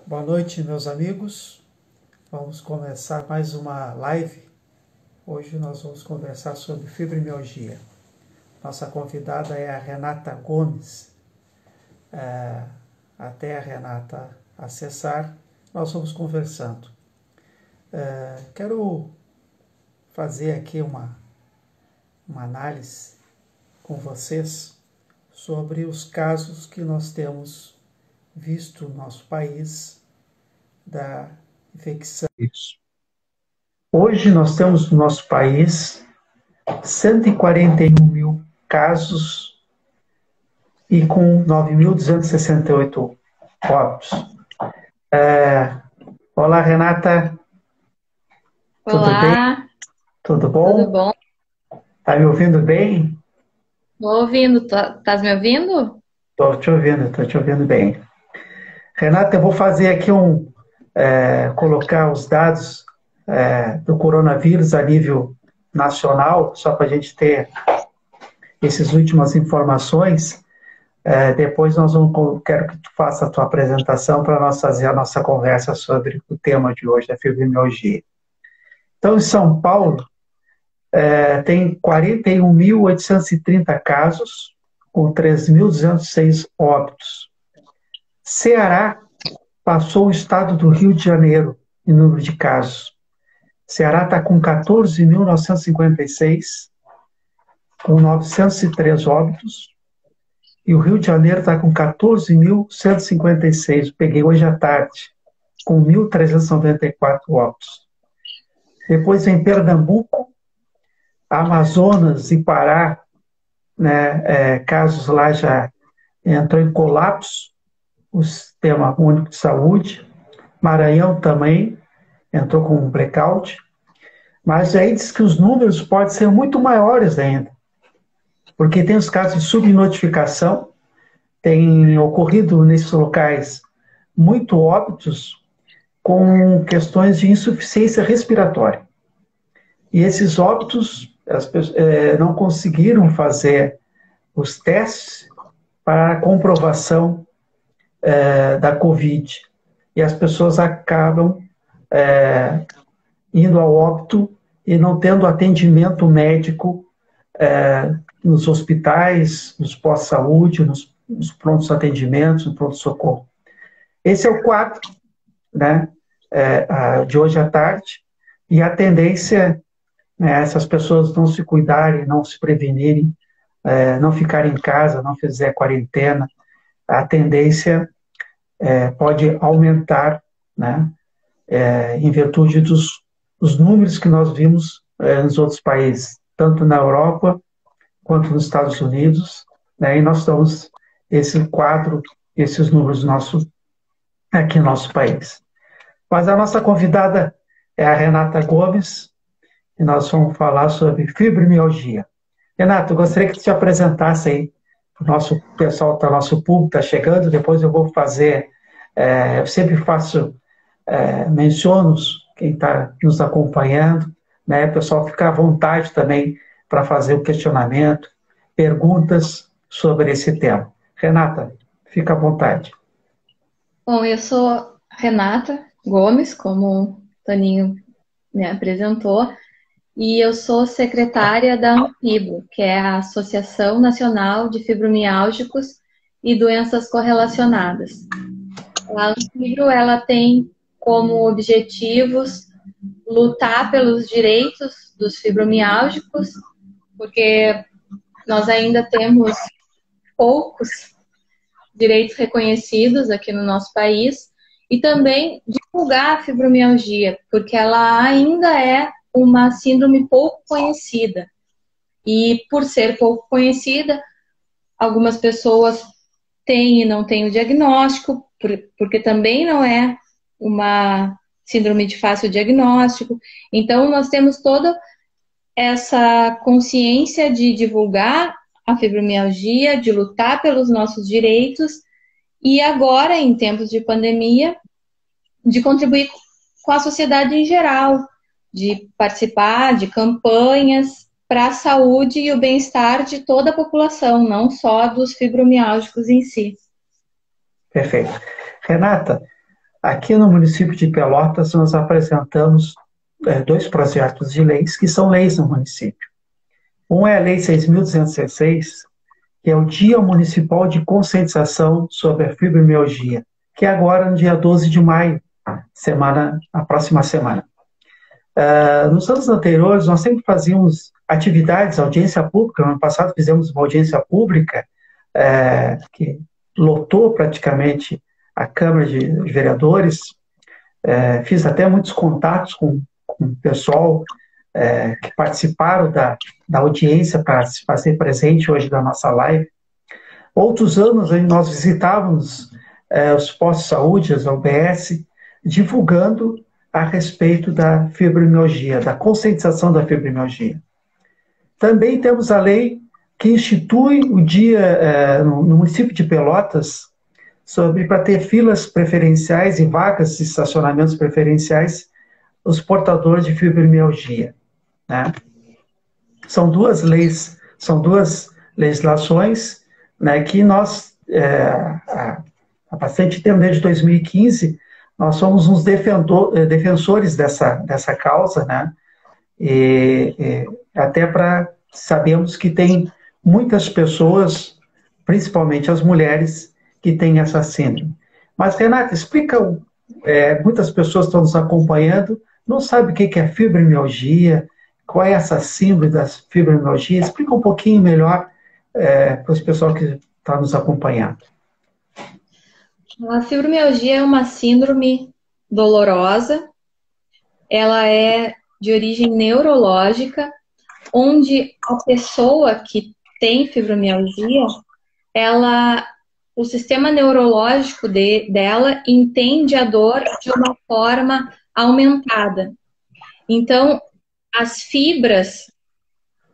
Boa noite, meus amigos. Vamos começar mais uma live. Hoje nós vamos conversar sobre fibromialgia. Nossa convidada é a Renata Gomes. Até a Renata acessar, nós vamos conversando. Quero fazer aqui uma análise com vocês sobre os casos que nós temos visto no nosso país da infecção. Hoje nós temos no nosso país 141 mil casos e com 9.268 óbitos. Olá, Renata. Olá. Tudo bem? Tudo bom? Tudo bom? Tá me ouvindo bem? Estou ouvindo. Estás me ouvindo? Estou te ouvindo bem. Renata, eu vou fazer aqui colocar os dados do coronavírus a nível nacional, só para a gente ter essas últimas informações. Depois quero que tu faça a tua apresentação para nós fazer a nossa conversa sobre o tema de hoje, a fibromialgia. Então, em São Paulo, tem 41.830 casos, com 3.206 óbitos. Ceará passou o estado do Rio de Janeiro em número de casos. Ceará está com 14.956, com 903 óbitos. E o Rio de Janeiro está com 14.156. Peguei hoje à tarde, com 1.394 óbitos. Depois vem Pernambuco, Amazonas e Pará, casos lá já entrou em colapso, o Sistema Único de Saúde. Maranhão também entrou com um blackout. Mas aí diz que os números podem ser muito maiores ainda, porque tem os casos de subnotificação, tem ocorrido nesses locais muito óbitos com questões de insuficiência respiratória. E esses óbitos, as pessoas não conseguiram fazer os testes para a comprovação da Covid. E as pessoas acabam indo ao óbito e não tendo atendimento médico nos hospitais, nos pós-saúde, nos prontos atendimentos, no pronto-socorro. Esse é o quadro, de hoje à tarde, e a tendência, essas pessoas não se cuidarem, não se prevenirem, não ficarem em casa, não fizer quarentena, a tendência pode aumentar, em virtude dos números que nós vimos nos outros países, tanto na Europa quanto nos Estados Unidos, e nós estamos esse quadro, esses números aqui no nosso país. Mas a nossa convidada é a Renata Gomes, e nós vamos falar sobre fibromialgia. Renata, eu gostaria que tu te apresentasse aí, o nosso pessoal, nosso público está chegando, depois eu vou fazer, eu sempre faço, menciono quem está nos acompanhando, o pessoal fica à vontade também para fazer o questionamento, perguntas sobre esse tema. Renata, fica à vontade. Bom, eu sou Renata Gomes, como o Toninho me apresentou, e eu sou secretária da ANFIBRO, que é a Associação Nacional de Fibromialgicos e Doenças Correlacionadas. A ANFIBRO, ela tem como objetivos lutar pelos direitos dos fibromialgicos, porque nós ainda temos poucos direitos reconhecidos aqui no nosso país, e também divulgar a fibromialgia, porque ela ainda é uma síndrome pouco conhecida. E por ser pouco conhecida, algumas pessoas têm e não têm o diagnóstico, porque também não é uma síndrome de fácil diagnóstico. Então, nós temos toda essa consciência de divulgar a fibromialgia, de lutar pelos nossos direitos, e agora, em tempos de pandemia, de contribuir com a sociedade em geral, de participar de campanhas para a saúde e o bem-estar de toda a população, não só dos fibromialgicos em si. Perfeito. Renata, Aqui no município de Pelotas, nós apresentamos dois projetos de leis, que são leis no município. Um é a Lei 6.206, que é o Dia Municipal de Conscientização sobre a Fibromialgia, que é agora no dia 12 de maio, a próxima semana. Nos anos anteriores, nós sempre fazíamos atividades, audiência pública. No ano passado fizemos uma audiência pública que lotou praticamente a Câmara de Vereadores. Fiz até muitos contatos com o pessoal que participaram da audiência para se fazer presente hoje da nossa live. Outros anos nós visitávamos os postos de saúde, as UBS, divulgando a respeito da fibromialgia, da conscientização da fibromialgia. Também temos a lei que institui o dia no município de Pelotas para ter filas preferenciais e vagas de estacionamentos preferenciais os portadores de fibromialgia, né? São duas leis, são duas legislações, né, que nós, há bastante tempo, desde 2015, nós somos uns defensores dessa causa, né? Até sabemos que tem muitas pessoas, principalmente as mulheres, que têm essa síndrome. Mas, Renata, explica, muitas pessoas estão nos acompanhando, não sabem o que é fibromialgia, qual é essa síndrome da fibromialgia. Explica um pouquinho melhor para os pessoal que está nos acompanhando. A fibromialgia é uma síndrome dolorosa, ela é de origem neurológica, onde a pessoa que tem fibromialgia, o sistema neurológico dela entende a dor de uma forma aumentada. Então, as fibras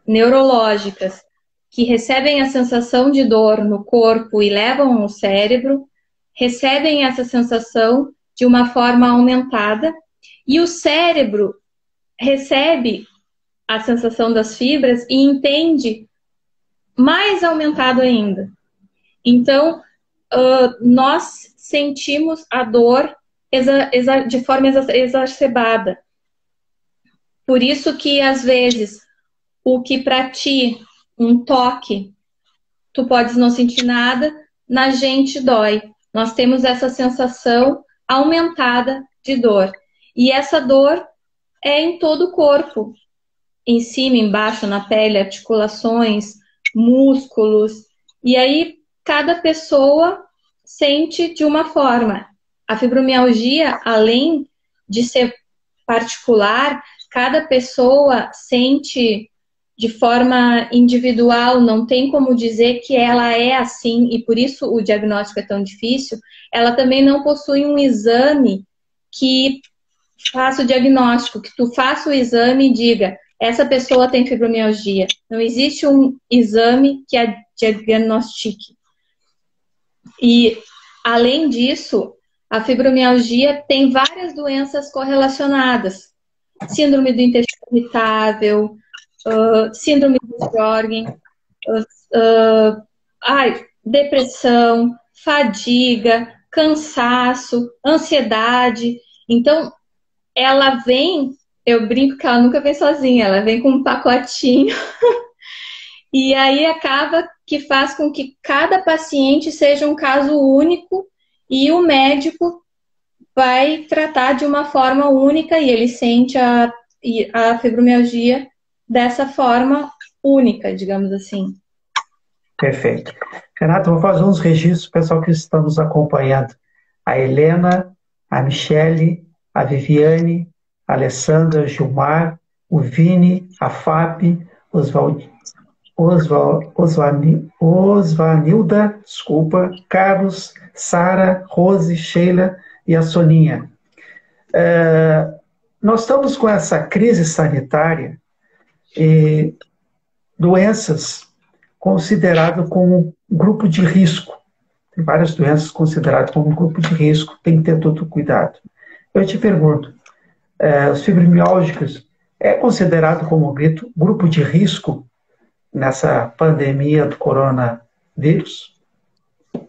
neurológicas que recebem a sensação de dor no corpo e levam ao cérebro, recebem essa sensação de uma forma aumentada, e o cérebro recebe a sensação das fibras e entende mais aumentado ainda. Então, nós sentimos a dor de forma exacerbada. Por isso que, às vezes, o que para ti, um toque, tu podes não sentir nada, na gente dói. Nós temos essa sensação aumentada de dor. E essa dor é em todo o corpo. Em cima, embaixo, na pele, articulações, músculos. E aí, cada pessoa sente de uma forma. A fibromialgia, além de ser particular, cada pessoa sente de forma individual, não tem como dizer que ela é assim, e por isso o diagnóstico é tão difícil. Ela também não possui um exame que faça o diagnóstico, que tu faça o exame e diga, essa pessoa tem fibromialgia. Não existe um exame que a diagnostique. E, além disso, a fibromialgia tem várias doenças correlacionadas. Síndrome do intestino irritável, síndrome do Sjögren, depressão, fadiga, cansaço, ansiedade. Então, ela vem, eu brinco que ela nunca vem sozinha, ela vem com um pacotinho. E aí acaba que faz com que cada paciente seja um caso único e o médico vai tratar de uma forma única e ele sente a fibromialgia dessa forma única, digamos assim. Perfeito. Renata, vou fazer uns registros, pessoal que está nos acompanhando. A Helena, a Michele, a Viviane, a Alessandra, o Gilmar, o Vini, a Fábio, Osvanilda, Carlos, Sara, Rose, Sheila e a Soninha. Nós estamos com essa crise sanitária e doenças consideradas como grupo de risco. Tem várias doenças consideradas como grupo de risco, tem que ter todo cuidado. Eu te pergunto, os fibromialgicos é considerado como grupo de risco nessa pandemia do coronavírus?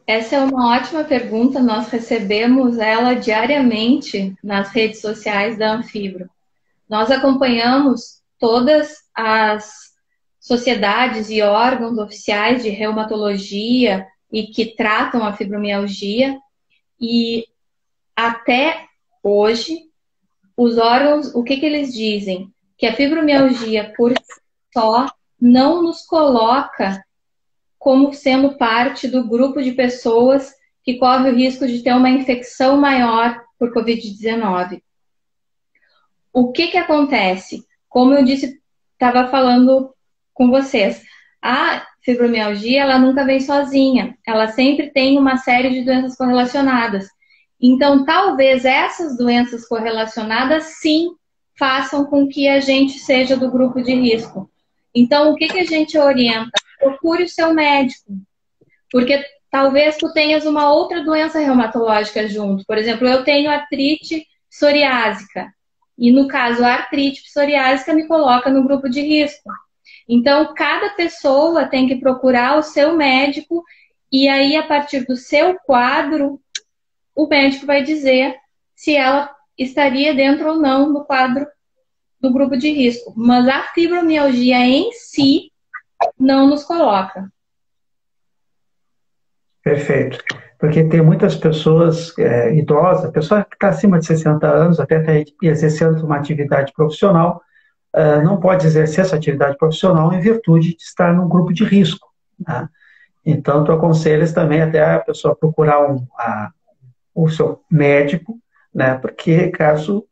Essa é uma ótima pergunta, nós recebemos ela diariamente nas redes sociais da Anfibro. Nós acompanhamos todas as sociedades e órgãos oficiais de reumatologia e que tratam a fibromialgia, e até hoje, os órgãos, o que eles dizem? Que a fibromialgia por si só não nos coloca como sendo parte do grupo de pessoas que corre o risco de ter uma infecção maior por Covid-19. O que acontece? Como eu disse, estava falando com vocês, a fibromialgia, ela nunca vem sozinha, ela sempre tem uma série de doenças correlacionadas. Então, talvez essas doenças correlacionadas, sim, façam com que a gente seja do grupo de risco. Então, o que a gente orienta? Procure o seu médico, porque talvez tu tenhas uma outra doença reumatológica junto. Por exemplo, eu tenho artrite psoriásica. E no caso, a artrite psoriásica me coloca no grupo de risco. Então, cada pessoa tem que procurar o seu médico e aí, a partir do seu quadro, o médico vai dizer se ela estaria dentro ou não do quadro do grupo de risco. Mas a fibromialgia em si não nos coloca. Perfeito. Porque tem muitas pessoas idosas, pessoa que está acima de 60 anos, até está exercendo uma atividade profissional, não pode exercer essa atividade profissional em virtude de estar num grupo de risco. Né? Então, tu aconselhas também até a pessoa procurar o seu médico, né? Porque caso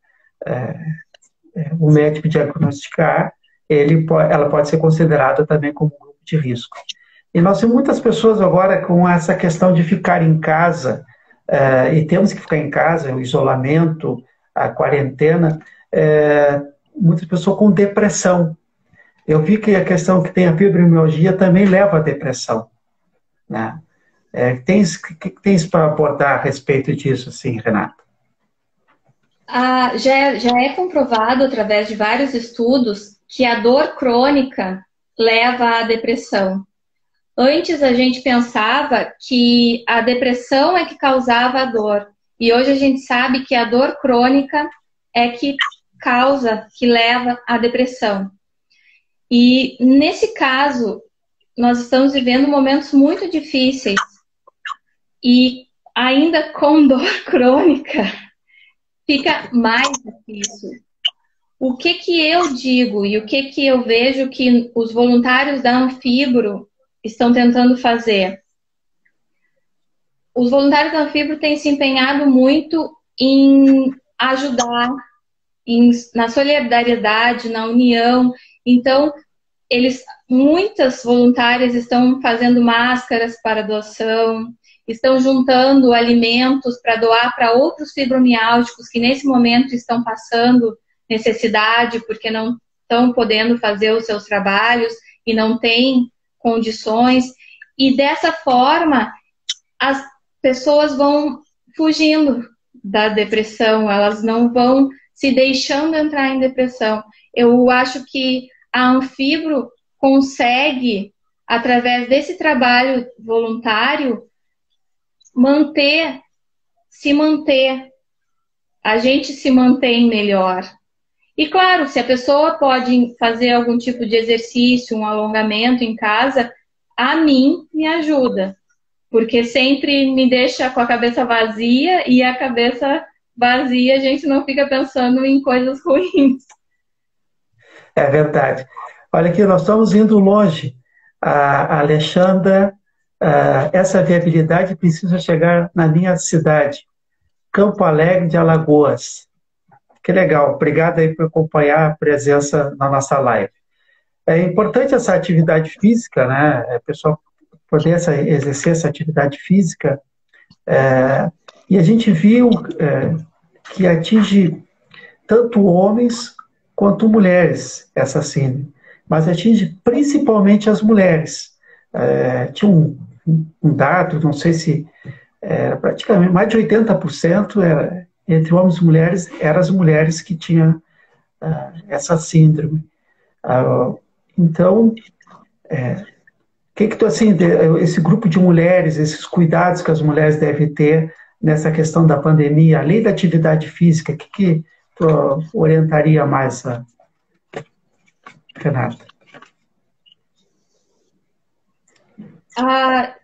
o médico diagnosticar, ela pode ser considerada também como grupo de risco. E nós temos muitas pessoas agora com essa questão de ficar em casa, e temos que ficar em casa, o isolamento, a quarentena, muitas pessoas com depressão. Eu vi que a questão que tem a fibromialgia também leva à depressão. Né? O que tens para abordar a respeito disso, assim, Renata? Já é comprovado através de vários estudos que a dor crônica leva à depressão. Antes a gente pensava que a depressão é que causava a dor. E hoje a gente sabe que a dor crônica é que causa, que leva à depressão. E nesse caso, nós estamos vivendo momentos muito difíceis. E ainda com dor crônica, fica mais difícil. O que eu digo e o que eu vejo que os voluntários da Anfibro estão tentando fazer? Os voluntários da Anfibro têm se empenhado muito em ajudar, na solidariedade, na união. Então, muitas voluntárias estão fazendo máscaras para doação, estão juntando alimentos para doar para outros fibromiálgicos que nesse momento estão passando necessidade porque não estão podendo fazer os seus trabalhos e não têm condições. E dessa forma, as pessoas vão fugindo da depressão, elas não vão se deixando entrar em depressão. Eu acho que a Anfibro consegue, através desse trabalho voluntário, se manter. A gente se mantém melhor. E claro, se a pessoa pode fazer algum tipo de exercício, um alongamento em casa, a mim me ajuda. Porque sempre me deixa com a cabeça vazia, e a cabeça vazia a gente não fica pensando em coisas ruins. É verdade. Olha aqui, nós estamos indo longe. A Alexandra, essa viabilidade precisa chegar na minha cidade, Campo Alegre de Alagoas. Que legal, obrigado aí por acompanhar a presença na nossa live. É importante essa atividade física, né? A pessoa poder exercer essa atividade física, e a gente viu que atinge tanto homens quanto mulheres, essa síndrome, mas atinge principalmente as mulheres. Tinha um dado, não sei se praticamente mais de 80% entre homens e mulheres, eram as mulheres que tinham essa síndrome. Então, que tu, assim, esse grupo de mulheres, esses cuidados que as mulheres devem ter nessa questão da pandemia, além da atividade física, que tu orientaria mais, Renata? A,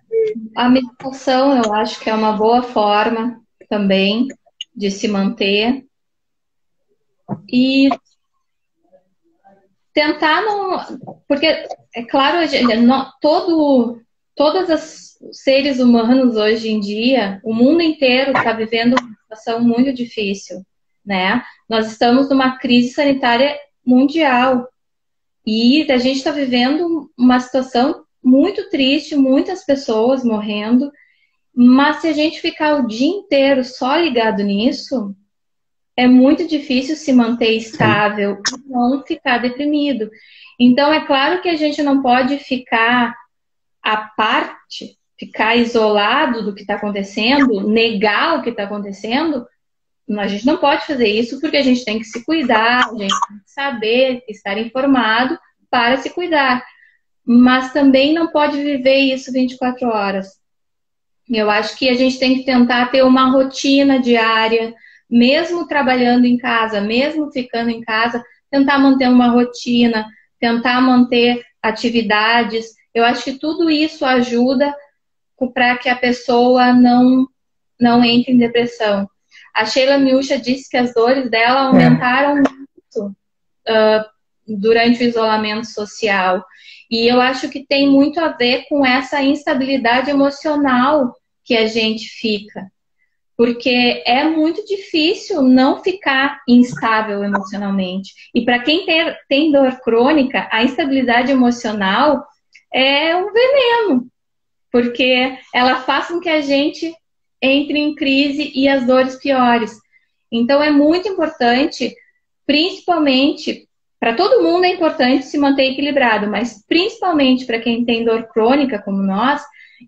a meditação, eu acho que é uma boa forma também de se manter e tentar não... Porque, é claro, todos os seres humanos hoje em dia, o mundo inteiro está vivendo uma situação muito difícil, né? Nós estamos numa crise sanitária mundial e a gente está vivendo uma situação muito triste, muitas pessoas morrendo, mas se a gente ficar o dia inteiro só ligado nisso, é muito difícil se manter estável e não ficar deprimido. Então, é claro que a gente não pode ficar à parte, ficar isolado do que está acontecendo, negar o que está acontecendo. A gente não pode fazer isso porque a gente tem que se cuidar, a gente tem que saber, estar informado para se cuidar. Mas também não pode viver isso 24 horas. Eu acho que a gente tem que tentar ter uma rotina diária, mesmo trabalhando em casa, mesmo ficando em casa, tentar manter uma rotina, tentar manter atividades. Eu acho que tudo isso ajuda para que a pessoa não entre em depressão. A Sheila Miúcha disse que as dores dela aumentaram muito durante o isolamento social. E eu acho que tem muito a ver com essa instabilidade emocional que a gente fica. Porque é muito difícil não ficar instável emocionalmente. E para quem tem dor crônica, a instabilidade emocional é um veneno. Porque ela faz com que a gente entre em crise e as dores piores. Então é muito importante, principalmente, para todo mundo é importante se manter equilibrado, mas principalmente para quem tem dor crônica como nós,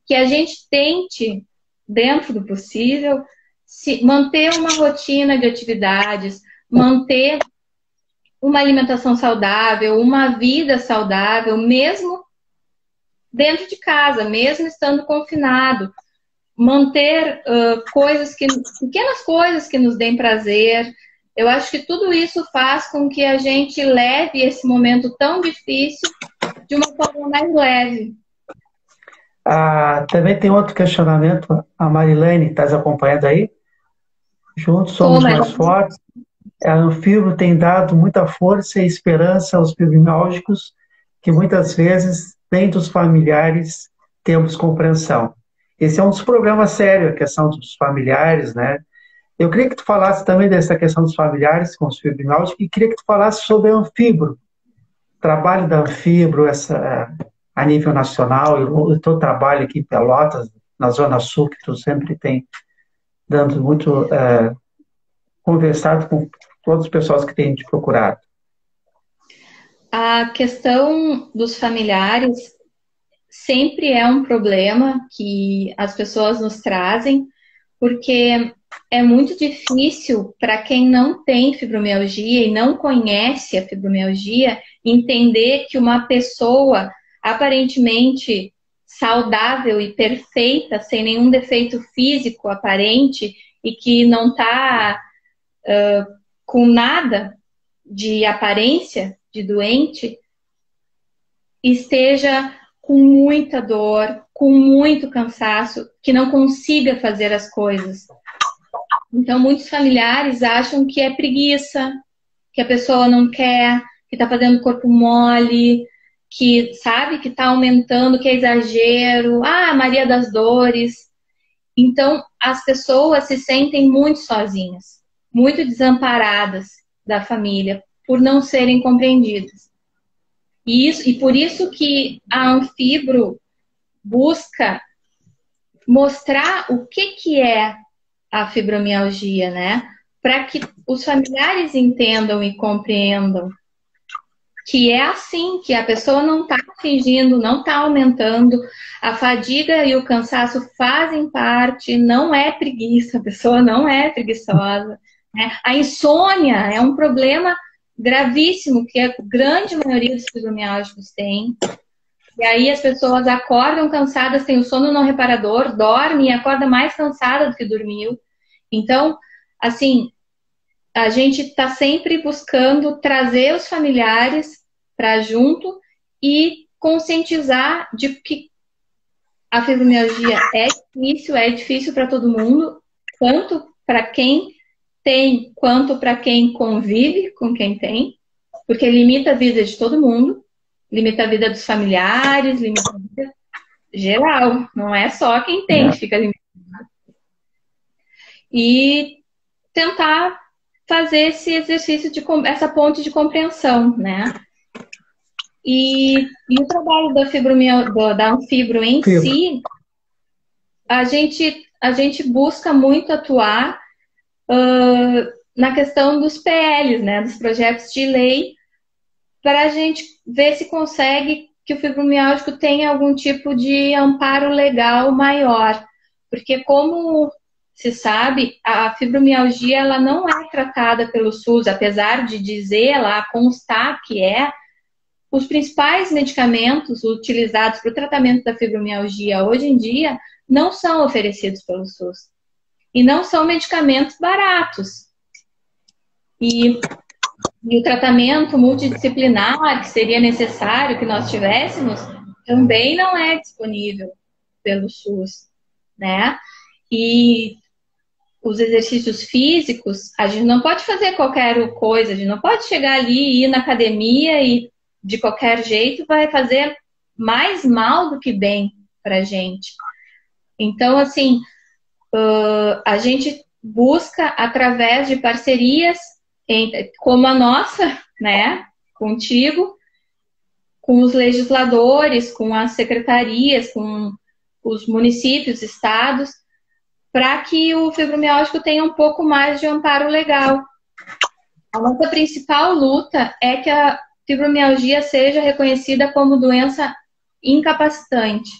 que a gente tente, dentro do possível, manter uma rotina de atividades, manter uma alimentação saudável, uma vida saudável, mesmo dentro de casa, mesmo estando confinado. Manter pequenas coisas que nos deem prazer. Eu acho que tudo isso faz com que a gente leve esse momento tão difícil de uma forma mais leve. Também tem outro questionamento. A Marilene, estás acompanhando aí? Juntos somos mais fortes. A Anfibro tem dado muita força e esperança aos fibromialgicos, que muitas vezes, nem dos familiares, temos compreensão. Esse é um dos problemas sérios, a questão dos familiares, né? Eu queria que tu falasse também dessa questão dos familiares com os fibromialgicos e queria que tu falasse sobre a Anfibro, o trabalho da Anfibro a nível nacional, e o teu trabalho aqui em Pelotas, na Zona Sul, que tu sempre tem dando muito, conversado com todas as pessoas que têm te procurado. A questão dos familiares sempre é um problema que as pessoas nos trazem, porque é muito difícil para quem não tem fibromialgia e não conhece a fibromialgia entender que uma pessoa aparentemente saudável e perfeita, sem nenhum defeito físico aparente e que não está com nada de aparência de doente, esteja com muita dor, com muito cansaço, que não consiga fazer as coisas. Então, muitos familiares acham que é preguiça, que a pessoa não quer, que está fazendo corpo mole, que sabe que está aumentando, que é exagero, Maria das Dores. Então, as pessoas se sentem muito sozinhas, muito desamparadas da família, por não serem compreendidas. E por isso que a Anfibro busca mostrar o que é a fibromialgia, né? Para que os familiares entendam e compreendam que é assim, que a pessoa não está fingindo, não está aumentando, a fadiga e o cansaço fazem parte, não é preguiça, a pessoa não é preguiçosa, né? A insônia é um problema gravíssimo que a grande maioria dos fibromialgicos tem. E aí as pessoas acordam cansadas, têm o sono não reparador, dormem e acorda mais cansada do que dormiu. Então, assim, a gente está sempre buscando trazer os familiares para junto e conscientizar de que a fibromialgia é difícil para todo mundo, tanto para quem tem quanto para quem convive com quem tem, porque limita a vida de todo mundo, limita a vida dos familiares, limita a vida geral, não é só quem tem que fica limitado. E tentar fazer esse exercício essa ponte de compreensão, né? E o trabalho da Anfibro em si, a gente busca muito atuar na questão dos PLs, né, dos projetos de lei, para a gente ver se consegue que o fibromialgico tenha algum tipo de amparo legal maior. Porque, como se sabe, a fibromialgia ela não é tratada pelo SUS, apesar de dizer lá, constar que é. Os principais medicamentos utilizados para o tratamento da fibromialgia hoje em dia não são oferecidos pelo SUS. E não são medicamentos baratos. E o tratamento multidisciplinar que seria necessário que nós tivéssemos também não é disponível pelo SUS, né? E os exercícios físicos, a gente não pode fazer qualquer coisa, a gente não pode chegar ali e ir na academia e de qualquer jeito vai fazer mais mal do que bem pra gente. Então, assim, a gente busca, através de parcerias como a nossa, né, contigo, com os legisladores, com as secretarias, com os municípios, estados, para que o fibromialgico tenha um pouco mais de amparo legal. A nossa principal luta é que a fibromialgia seja reconhecida como doença incapacitante,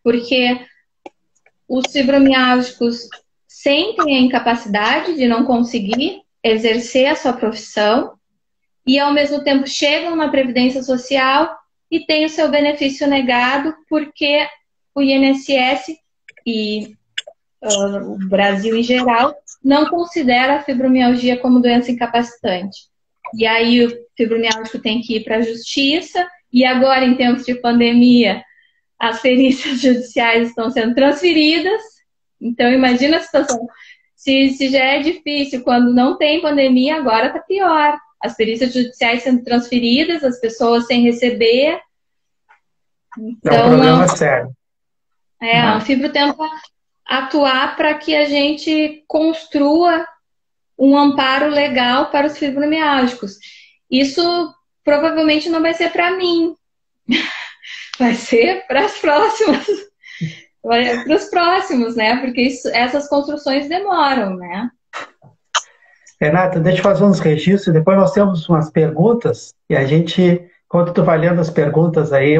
porque os fibromialgicos sentem a incapacidade de não conseguir exercer a sua profissão e, ao mesmo tempo, chegam na Previdência Social e têm o seu benefício negado porque o INSS e o Brasil em geral não considera a fibromialgia como doença incapacitante. E aí o fibromialgico tem que ir para a justiça e agora, em tempos de pandemia, as perícias judiciais estão sendo transferidas. Então, imagina a situação. Se já é difícil quando não tem pandemia, agora está pior. As perícias judiciais sendo transferidas, as pessoas sem receber. Então, é um problema sério. A Anfibro tenta atuar para que a gente construa um amparo legal para os fibromialgicos. Isso provavelmente não vai ser para mim. Vai ser para as próximas. Para os próximos, né? Porque essas construções demoram, né? Renata, deixa eu fazer uns registros, depois nós temos umas perguntas, e a gente, enquanto tu vai lendo as perguntas aí,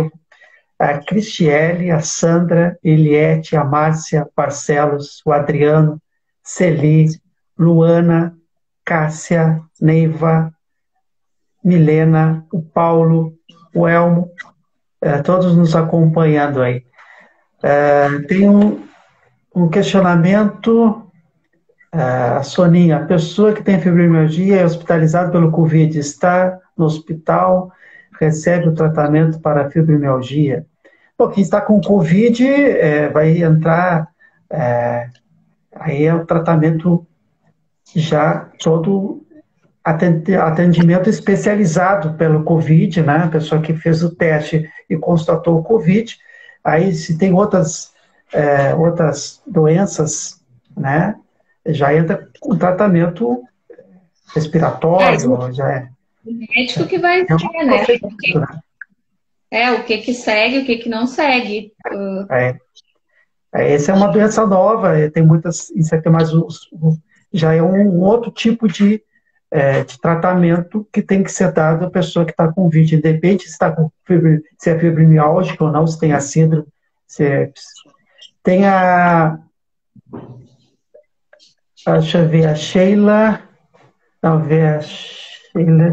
a Cristiele, a Sandra, Eliette, a Márcia, Barcelos, o Adriano, Celi, Luana, Cássia, Neiva, Milena, o Paulo, o Elmo, todos nos acompanhando aí. Tem um questionamento, a Soninha, a pessoa que tem fibromialgia é hospitalizada pelo Covid, está no hospital, recebe o tratamento para a fibromialgia. Bom, quem está com Covid vai entrar, aí é o tratamento já todo atendimento especializado pelo Covid, né? A pessoa que fez o teste e constatou o Covid. Aí, se tem outras doenças, né? Já entra com tratamento respiratório, já é. O médico que vai ver, né? O que segue, o que não segue. Essa é uma doença nova, tem muitas, isso aqui, mas já é um outro tipo de tratamento que tem que ser dado à pessoa que está com Covid, independente se é fibromialgia ou não, se tem a síndrome, tem deixa eu ver, a Sheila,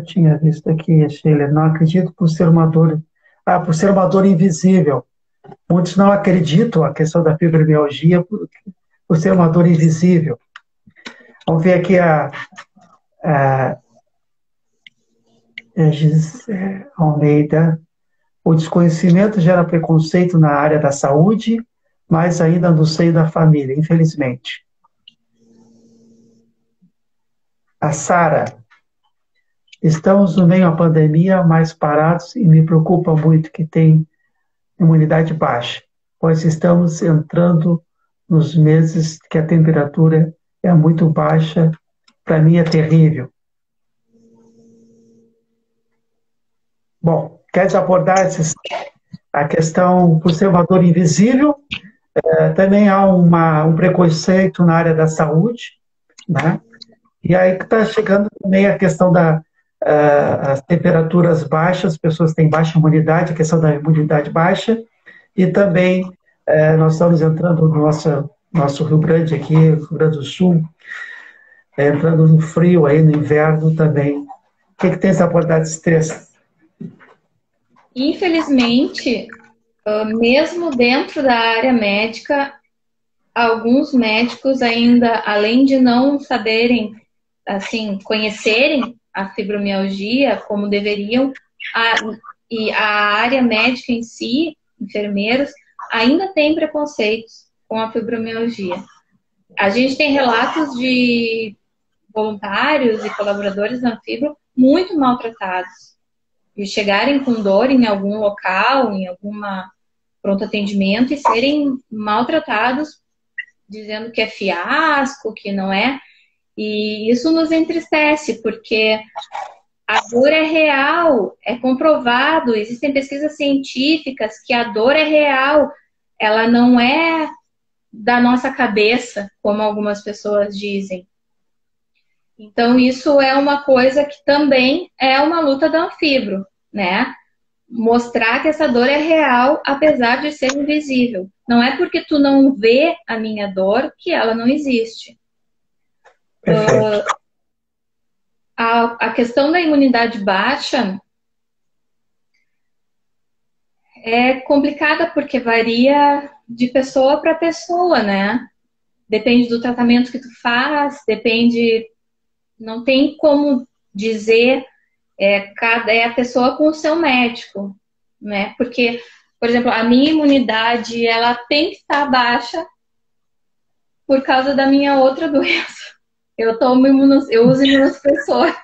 tinha visto aqui, a Sheila, não acredito por ser uma dor por ser uma dor invisível. Muitos não acreditam a questão da fibromialgia por ser uma dor invisível. Vamos ver aqui a Gisele Almeida. O desconhecimento gera preconceito na área da saúde, mas ainda no seio da família, infelizmente. A Sara. Estamos no meio da pandemia, mais parados, e me preocupa muito que tem imunidade baixa, pois estamos entrando nos meses que a temperatura é muito baixa. Para mim é terrível. Bom, queres abordar a questão por ser uma dor invisível? Também há um preconceito na área da saúde, né? E aí que está chegando também a questão as temperaturas baixas, as pessoas têm baixa imunidade, a questão da imunidade baixa, e também nós estamos entrando no nosso Rio Grande aqui, Rio Grande do Sul, entrando no frio aí, no inverno também. O que tem essa abordagem de estresse? Infelizmente, mesmo dentro da área médica, alguns médicos ainda, além de não saberem, assim, conhecerem a fibromialgia como deveriam, e a área médica em si, enfermeiros, ainda tem preconceitos com a fibromialgia. A gente tem relatos de voluntários e colaboradores da Fibro muito maltratados, de chegarem com dor em algum local, em alguma pronto atendimento e serem maltratados, dizendo que é fiasco, que não é. E isso nos entristece, porque a dor é real, é comprovado, existem pesquisas científicas que a dor é real, ela não é da nossa cabeça, como algumas pessoas dizem. Então, isso é uma coisa que também é uma luta da Anfibro, né? Mostrar que essa dor é real, apesar de ser invisível. Não é porque tu não vê a minha dor que ela não existe. A questão da imunidade baixa é complicada porque varia de pessoa para pessoa, né? Depende do tratamento que tu faz, depende... Não tem como dizer, é a pessoa com o seu médico, né? Porque, por exemplo, a minha imunidade, ela tem que estar baixa por causa da minha outra doença. Eu uso imunossupressor.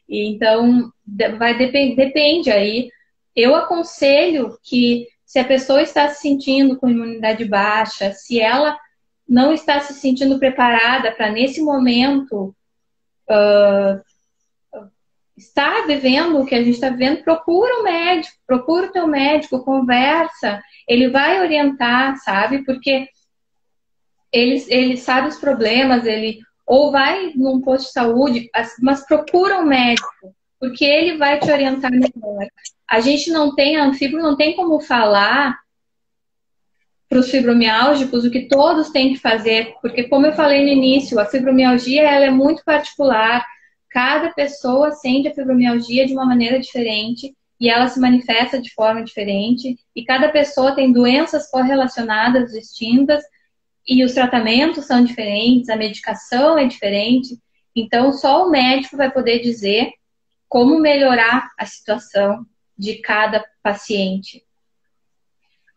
Então, depende aí. Eu aconselho que se a pessoa está se sentindo com imunidade baixa, se ela não está se sentindo preparada para, nesse momento, estar vivendo o que a gente está vivendo, procura um médico, procura o teu médico, conversa, ele vai orientar, sabe? Porque ele sabe os problemas, ele ou vai num posto de saúde, mas procura um médico, porque ele vai te orientar melhor. A gente não tem, a Anfibro não tem como falar para os fibromialgicos o que todos têm que fazer, porque como eu falei no início, a fibromialgia ela é muito particular, cada pessoa sente a fibromialgia de uma maneira diferente e ela se manifesta de forma diferente e cada pessoa tem doenças correlacionadas distintas e os tratamentos são diferentes, a medicação é diferente, então só o médico vai poder dizer como melhorar a situação de cada paciente.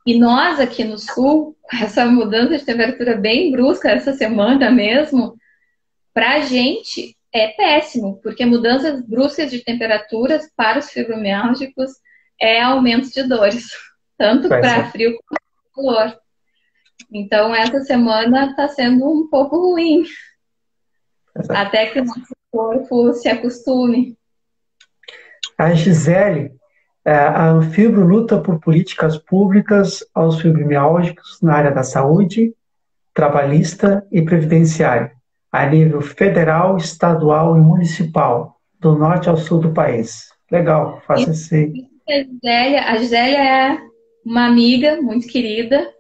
E nós aqui no sul, com essa mudança de temperatura bem brusca essa semana mesmo, pra gente é péssimo, porque mudanças bruscas de temperaturas para os fibromialgicos é aumento de dores, tanto para frio quanto para calor. Então, essa semana está sendo um pouco ruim, até que o nosso corpo se acostume. A Gisele, a Anfibro luta por políticas públicas aos fibromialgicos na área da saúde, trabalhista e previdenciária, a nível federal, estadual e municipal, do norte ao sul do país. Legal, faça esse... A Gisele é uma amiga muito querida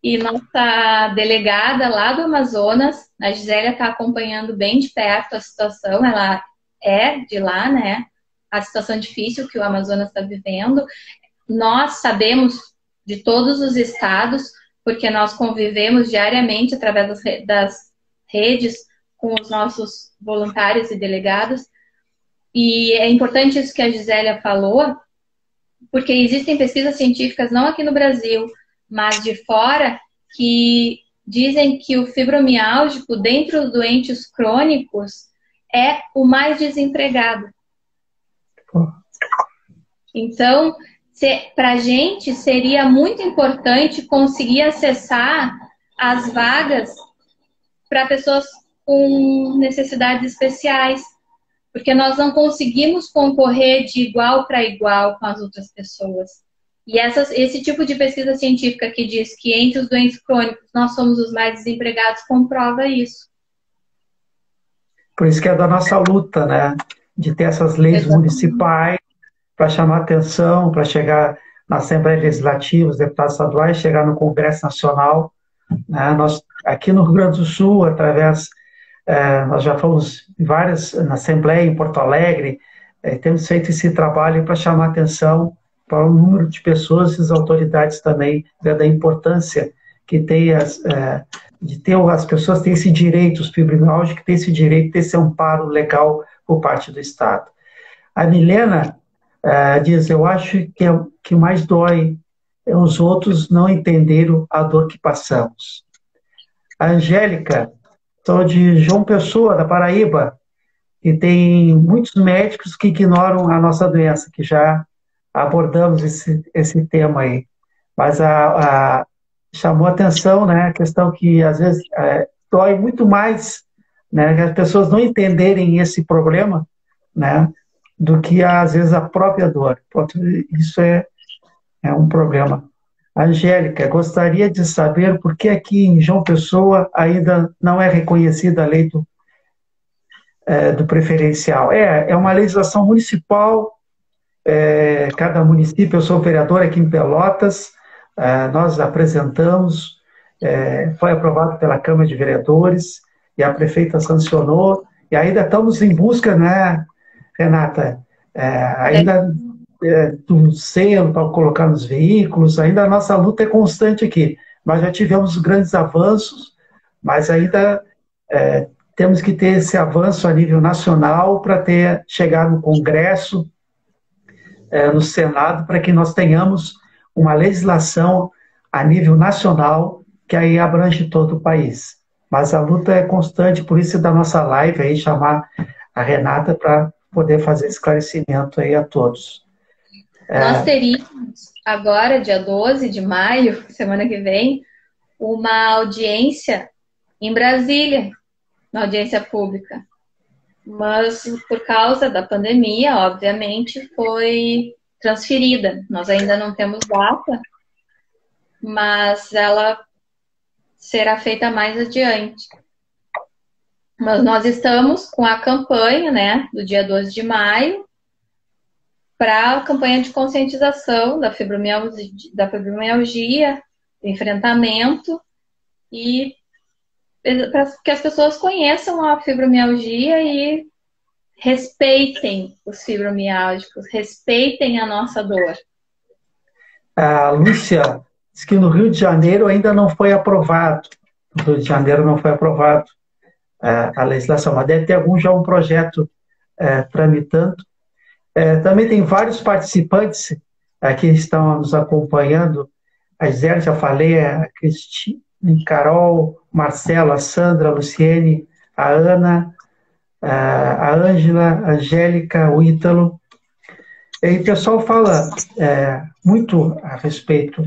e nossa delegada lá do Amazonas. A Gisele está acompanhando bem de perto a situação, ela é de lá, né? A situação difícil que o Amazonas está vivendo. nós sabemos de todos os estados, porque nós convivemos diariamente através das redes com os nossos voluntários e delegados. E é importante isso que a Gisélia falou, porque existem pesquisas científicas, não aqui no Brasil, mas de fora, que dizem que o fibromialgico, dentre os doentes crônicos, é o mais desempregado. Então, para a gente, seria muito importante conseguir acessar as vagas para pessoas com necessidades especiais, porque nós não conseguimos concorrer de igual para igual com as outras pessoas. E esse tipo de pesquisa científica que diz que entre os doentes crônicos nós somos os mais desempregados comprova isso. Por isso que é da nossa luta, né? De ter essas leis municipais para chamar atenção, para chegar na Assembleia Legislativa, os deputados estaduais, chegar no Congresso Nacional. Né? Nós, aqui no Rio Grande do Sul, através, nós já fomos várias na Assembleia, em Porto Alegre, temos feito esse trabalho para chamar atenção para o número de pessoas e as autoridades também, da importância que tem de ter as pessoas terem esse direito, os fibromialgicos terem esse direito, ter esse amparo legal por parte do Estado. A Milena diz, eu acho que o que mais dói é os outros não entenderam a dor que passamos. A Angélica, sou de João Pessoa, da Paraíba, e tem muitos médicos que ignoram a nossa doença, que já abordamos esse tema aí. Mas chamou a atenção, né, a questão que às vezes dói muito mais, né, que as pessoas não entenderem esse problema, né, do que às vezes a própria dor. Isso é um problema. Angélica, gostaria de saber por que aqui em João Pessoa ainda não é reconhecida a lei do preferencial. É uma legislação municipal. Cada município, eu sou vereador aqui em Pelotas, nós apresentamos, foi aprovado pela Câmara de Vereadores, e a prefeita sancionou, e ainda estamos em busca, né, Renata, ainda do selo para colocar nos veículos, ainda a nossa luta é constante aqui, mas já tivemos grandes avanços, mas ainda temos que ter esse avanço a nível nacional para chegar no Congresso, no Senado, para que nós tenhamos uma legislação a nível nacional que aí abrange todo o país. Mas a luta é constante, por isso da nossa live aí, chamar a Renata para poder fazer esclarecimento aí a todos. Nós teríamos agora, dia 12 de maio, semana que vem, uma audiência em Brasília, uma audiência pública. Mas, por causa da pandemia, obviamente, foi transferida. Nós ainda não temos data, mas ela será feita mais adiante. Mas nós estamos com a campanha, né, do dia 12 de maio, para a campanha de conscientização da fibromialgia, do enfrentamento, e para que as pessoas conheçam a fibromialgia e respeitem os fibromialgicos, respeitem a nossa dor. A Lúcia diz que no Rio de Janeiro ainda não foi aprovado. No Rio de Janeiro não foi aprovado a legislação, mas deve ter já um projeto tramitando. Também tem vários participantes que estão nos acompanhando. A Gisele, já falei, a Cristina, a Carol, Marcela, a Sandra, a Luciene, a Ana, a Ângela, a Angélica, o Ítalo. E o pessoal fala muito a respeito.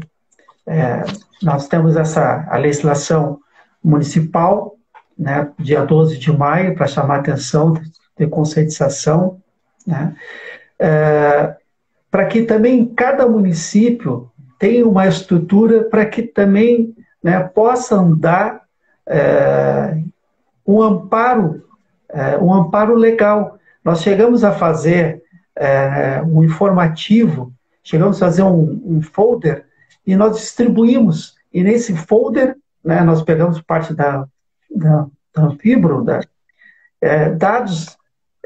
Nós temos a legislação municipal, né, dia 12 de maio, para chamar a atenção de conscientização, né, para que também cada município tenha uma estrutura para que também, né, possam dar um amparo legal. Nós chegamos a fazer um informativo, chegamos a fazer um folder e nós distribuímos. E nesse folder, né, nós pegamos parte da Fibro, dados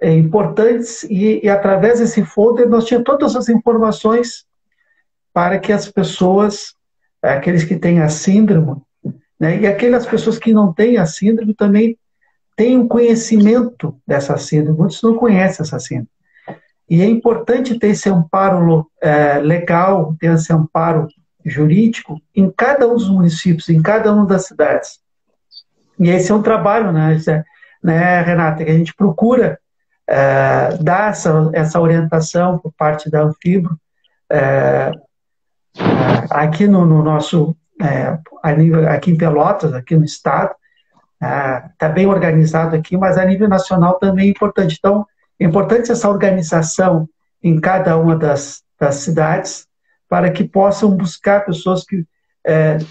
importantes, e através desse folder nós tínhamos todas as informações para que as pessoas, aqueles que têm a síndrome, né, e aquelas pessoas que não têm a síndrome também tenham conhecimento dessa síndrome. Muitos não conhecem essa síndrome. E é importante ter esse amparo legal, ter esse amparo jurídico em cada um dos municípios, em cada uma das cidades. E esse é um trabalho, né, Renata, que a gente procura dar essa orientação por parte da Anfibro, aqui no nosso, aqui em Pelotas, aqui no estado, está bem organizado aqui, mas a nível nacional também é importante. Então, é importante essa organização em cada uma das cidades para que possam buscar pessoas que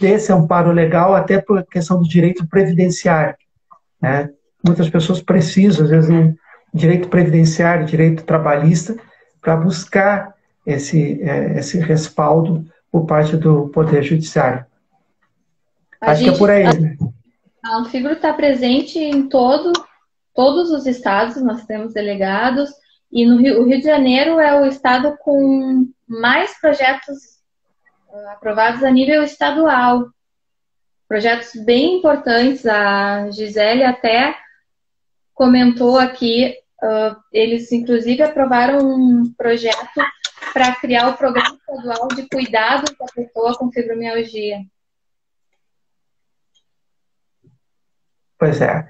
dê esse amparo legal, até por questão do direito previdenciário, né? Muitas pessoas precisam, às vezes, de direito previdenciário, direito trabalhista, para buscar esse respaldo por parte do Poder Judiciário. Acho que é por aí, né? A Anfibro está presente em todos os estados, nós temos delegados, e o Rio de Janeiro é o estado com mais projetos aprovados a nível estadual. Projetos bem importantes, a Gisele até comentou aqui, eles inclusive aprovaram um projeto para criar o Programa Estadual de Cuidado da Pessoa com Fibromialgia. Pois é.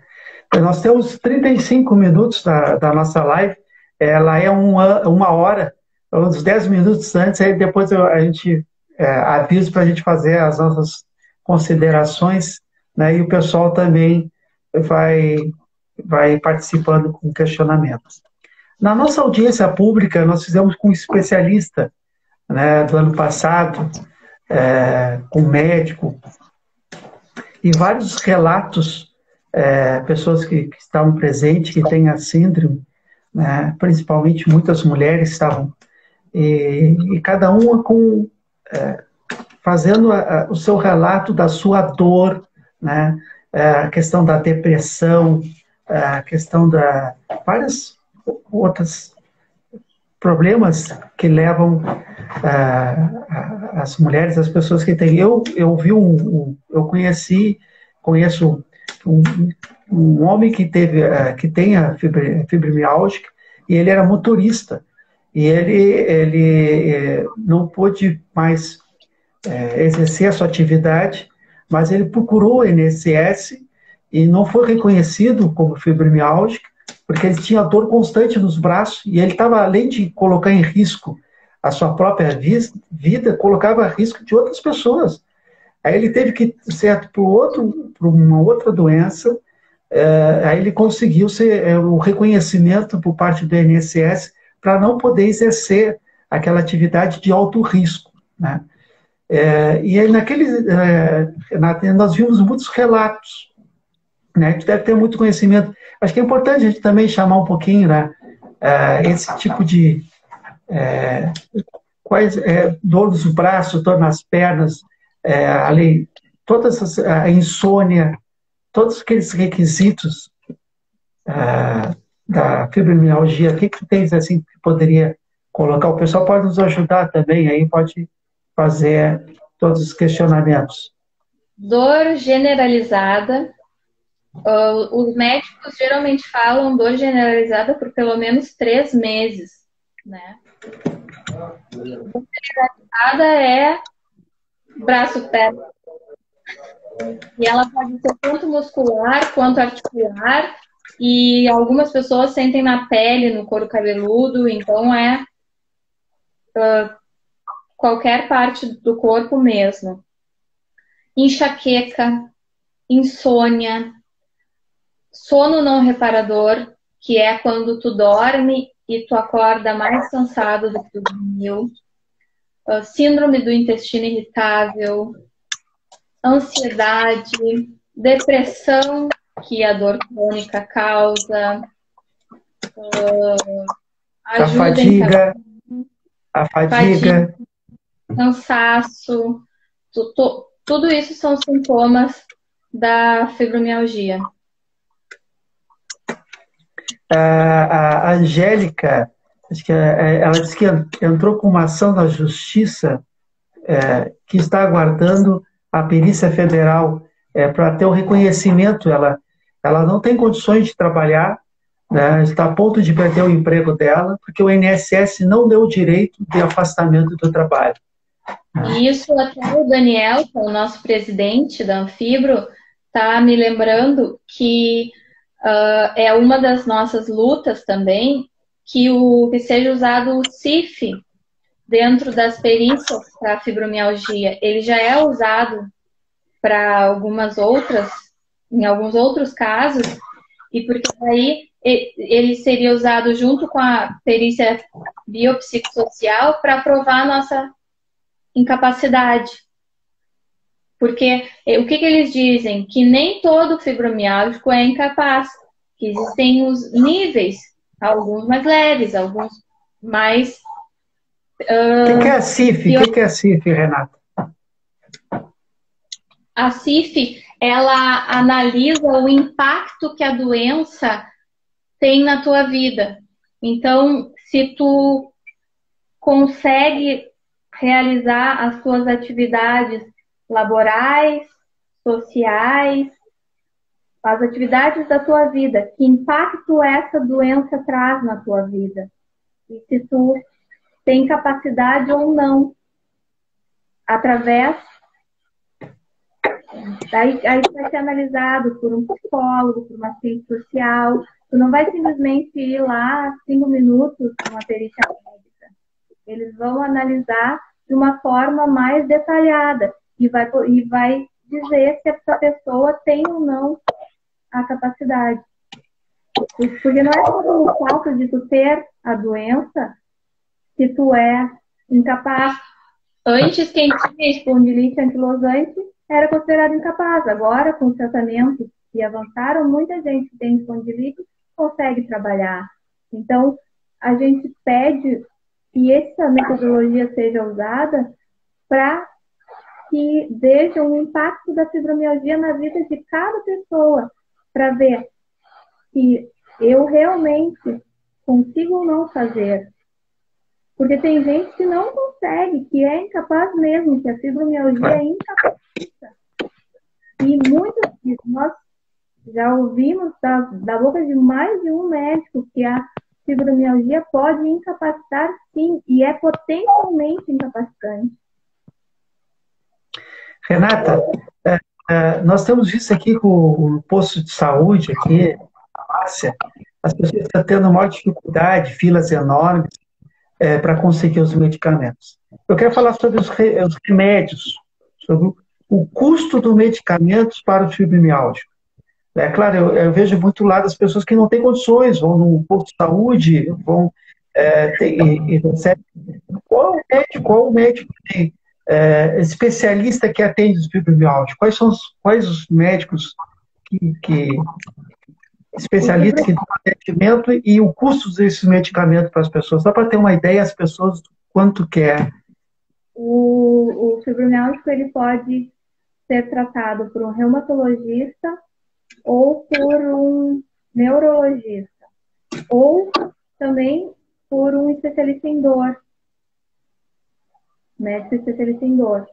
Nós temos 35 minutos da nossa live, ela é uma hora, uns 10 minutos antes, aí depois a gente avisa para a gente fazer as nossas considerações, né, e o pessoal também vai participando com questionamentos. Na nossa audiência pública, nós fizemos com um especialista, né, do ano passado, com um médico, e vários relatos, pessoas que estavam presentes, que têm a síndrome, né, principalmente muitas mulheres estavam, e cada uma fazendo o seu relato da sua dor, né, a questão da depressão, a questão da várias outros problemas que levam as mulheres, as pessoas que têm. Eu conheço um homem que tem a fibromialgia, e ele era motorista, e ele não pôde mais exercer a sua atividade, mas ele procurou o INSS e não foi reconhecido como fibromialgia, porque ele tinha dor constante nos braços, e ele estava, além de colocar em risco a sua própria vida, colocava em risco de outras pessoas. Aí ele teve que ser por uma outra doença, aí ele conseguiu o reconhecimento por parte do INSS para não poder exercer aquela atividade de alto risco, né? E aí nós vimos muitos relatos, né? A gente deve ter muito conhecimento. Acho que é importante a gente também chamar um pouquinho, né, esse tipo de dor nos braços, dor nas pernas, além a insônia, todos aqueles requisitos da fibromialgia. O que tens assim que poderia colocar? O pessoal pode nos ajudar também, aí pode fazer todos os questionamentos. Dor generalizada. Os médicos geralmente falam dor generalizada por pelo menos 3 meses, né? Dor generalizada é braço, perna. E ela pode ser tanto muscular quanto articular, e algumas pessoas sentem na pele, no couro cabeludo, então qualquer parte do corpo mesmo. Enxaqueca, insônia, sono não reparador, que é quando tu dorme e tu acorda mais cansado do que tu dormiu. Síndrome do intestino irritável, ansiedade, depressão, que a dor crônica causa, a fadiga, cansaço, tudo isso são sintomas da fibromialgia. A Angélica, acho que ela disse que entrou com uma ação na justiça que está aguardando a perícia federal para ter o reconhecimento. Ela não tem condições de trabalhar, né, está a ponto de perder o emprego dela, porque o INSS não deu o direito de afastamento do trabalho. E isso até o Daniel, que é o nosso presidente da Anfibro, está me lembrando que é uma das nossas lutas também, que seja usado o CIF dentro das perícias para fibromialgia. Ele já é usado para em alguns outros casos, e porque aí ele seria usado junto com a perícia biopsicossocial para provar a nossa incapacidade. Porque o que eles dizem? Que nem todo fibromialgico é incapaz, que existem os níveis, alguns mais leves, alguns mais... O que é a CIF? O que é a CIF, Renata? A CIF, ela analisa o impacto que a doença tem na tua vida. Então, se tu consegue realizar as tuas atividades laborais, sociais, as atividades da tua vida, que impacto essa doença traz na tua vida. E se tu tem capacidade ou não, através... Aí vai ser analisado por um psicólogo, por uma assistente social. Tu não vai simplesmente ir lá 5 minutos com uma perícia médica. Eles vão analisar de uma forma mais detalhada e vai dizer se essa pessoa tem ou não a capacidade. Porque não é só pelo fato de tu ter a doença que tu é incapaz. Antes, quem tinha espondilite anquilosante era considerado incapaz. Agora, com o tratamento que avançaram, muita gente que tem espondilite consegue trabalhar. Então, a gente pede que essa metodologia seja usada para que veja um impacto da fibromialgia na vida de cada pessoa, para ver se eu realmente consigo ou não fazer. Porque tem gente que não consegue, que é incapaz mesmo, que a fibromialgia é incapacita. E muitos de nós já ouvimos da boca de mais de um médico que a fibromialgia pode incapacitar, sim, e é potencialmente incapacitante. Renata, nós temos visto aqui com o posto de saúde, aqui, a Márcia, as pessoas estão tendo maior dificuldade, filas enormes, para conseguir os medicamentos. Eu quero falar sobre os remédios, sobre o custo dos medicamentos para o fibromialgia. É claro, eu vejo muito lá das pessoas que não têm condições, vão no posto de saúde, vão e recebem. Qual o médico especialista que atende os fibromialgia? Quais os médicos que especialistas que dão atendimento e o custo desses medicamentos para as pessoas? Só para ter uma ideia, as pessoas, quanto que é? O fibromialgico, ele pode ser tratado por um reumatologista ou por um neurologista, ou também por um especialista em dor, médico especialista em dor.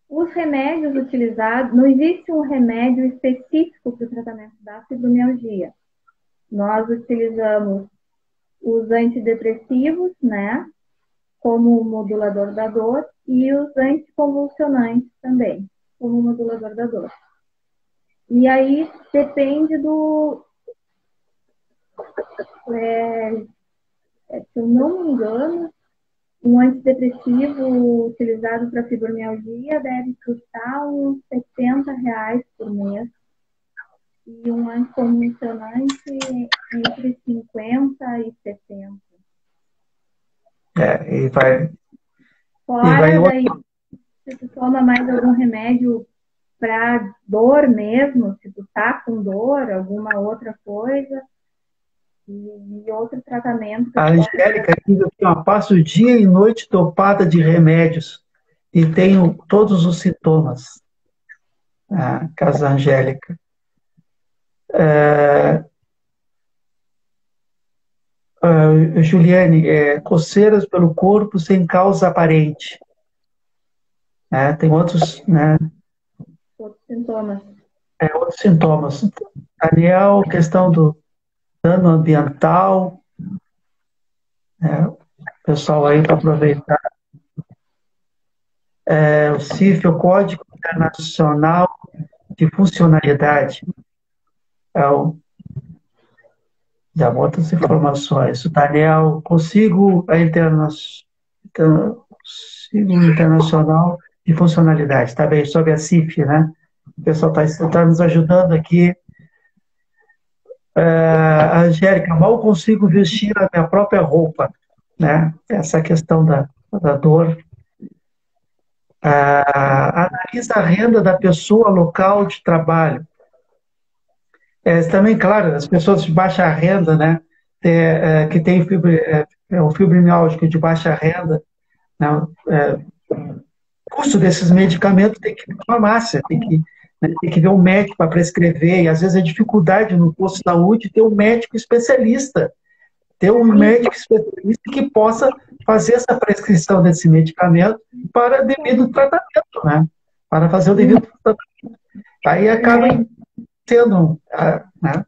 Os remédios utilizados, não existe um remédio específico para o tratamento da fibromialgia. Nós utilizamos os antidepressivos, né, como modulador da dor, e os anticonvulsionantes também, como modulador da dor. E aí depende do... se eu não me engano, um antidepressivo utilizado para fibromialgia deve custar uns R$ 70 por mês. E um anticonvulsionante entre 50 e 70. E vai... Fora daí, se tu toma mais algum remédio para dor mesmo, se tu tá com dor, alguma outra coisa, e outro tratamento. A Angélica diz assim, ó, passo dia e noite topada de remédios e tenho todos os sintomas. Casa Angélica. Juliane, coceiras pelo corpo sem causa aparente. Tem outros, né, Outros sintomas. outros sintomas. Daniel, questão do dano ambiental, pessoal aí para aproveitar. O CIF, o Código Internacional de Funcionalidade. Já outras informações. O Daniel, consigo internacional de funcionalidade. Está bem, sobre a CIF, né? O pessoal está nos ajudando aqui. Angélica, mal consigo vestir a minha própria roupa, né? Essa questão da dor. Analisa a renda da pessoa local de trabalho. Também, claro, as pessoas de baixa renda, né? Que tem o fibromialgia de baixa renda, né? O custo desses medicamentos tem que ir para a farmácia, tem que ver um médico para prescrever, e às vezes a dificuldade no posto de saúde ter um médico especialista, que possa fazer essa prescrição desse medicamento para devido tratamento, né? Para fazer o devido tratamento. Aí acaba tendo, né?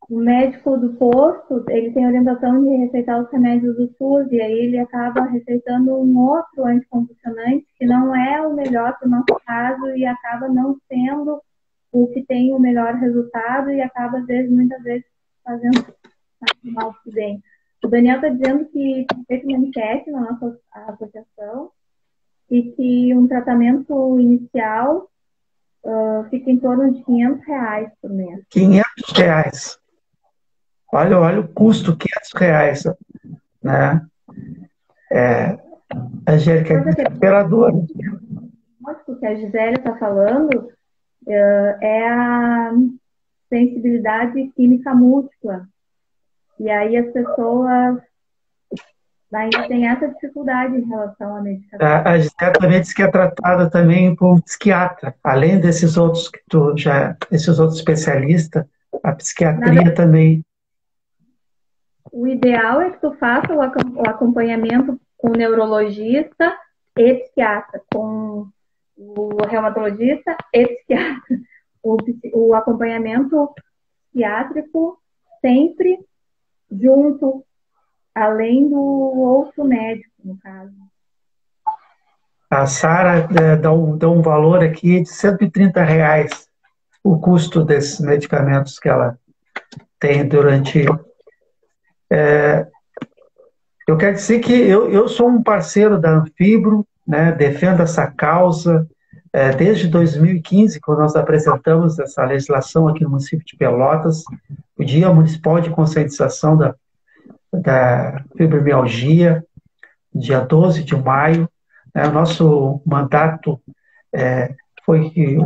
O médico do posto, ele tem orientação de receitar os remédios do SUS, e aí ele acaba receitando um outro anticonvulsionante que não é o melhor para o nosso caso e acaba não sendo o que tem o melhor resultado e acaba, muitas vezes, fazendo mal que bem. O Daniel está dizendo que tem feito uma enquete na nossa associação e que um tratamento inicial fica em torno de R$ 500 por mês. R$ 500. Olha o custo, R$ 500, né? Angélica, é desesperador. O que a Gisele está falando é a sensibilidade química múltipla. E aí as pessoas ainda têm essa dificuldade em relação à medicação. A Gisele também disse que é tratada também por um psiquiatra, além desses outros esses outros especialistas, a psiquiatria também. O ideal é que tu faça o acompanhamento com o neurologista e psiquiatra, com o reumatologista e psiquiatra. O acompanhamento psiquiátrico sempre junto, além do outro médico, no caso. A Sara deu um valor aqui de R$ 130 o custo desses medicamentos que ela tem durante... eu quero dizer que eu sou um parceiro da Anfibro, né, defendo essa causa desde 2015, quando nós apresentamos essa legislação aqui no município de Pelotas, o Dia Municipal de Conscientização da Fibromialgia, dia 12 de maio. O nosso mandato foi que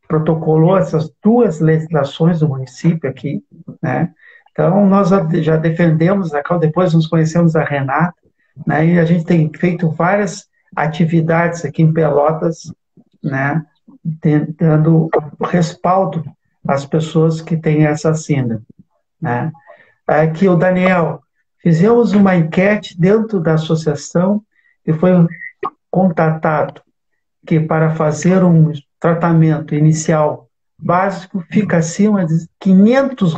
protocolou essas duas legislações do município aqui, né? Então, nós já defendemos, depois nos conhecemos a Renata, né? E a gente tem feito várias atividades aqui em Pelotas, né? Dando respaldo às pessoas que têm essa síndrome, né? Aqui o Daniel, fizemos uma enquete dentro da associação e foi contatado que para fazer um tratamento inicial básico fica acima de R$ 500.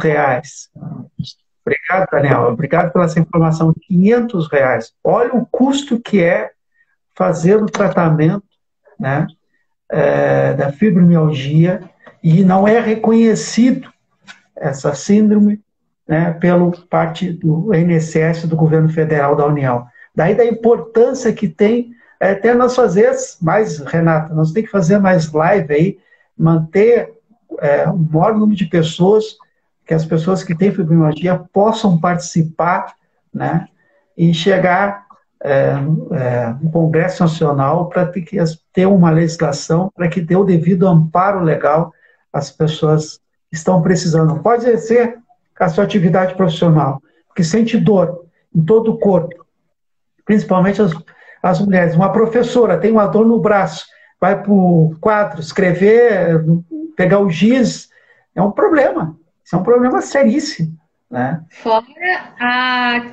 Obrigado, Daniel. Obrigado pela essa informação. R$ 500. Olha o custo que é fazer o tratamento, né, da fibromialgia, e não é reconhecido essa síndrome, né, pela parte do INSS, do governo federal da União. Daí da importância que tem até nós fazer mais, Renata, nós temos que fazer mais live aí, manter o maior número de pessoas, que as pessoas que têm fibromialgia possam participar, né, e chegar no Congresso Nacional para ter uma legislação para que dê o devido amparo legal às pessoas que estão precisando. Pode ser a sua atividade profissional, que sente dor em todo o corpo, principalmente as mulheres. Uma professora tem uma dor no braço, vai para o quadro, escrever, pegar o giz, é um problema. Isso é um problema seríssimo, né? Fora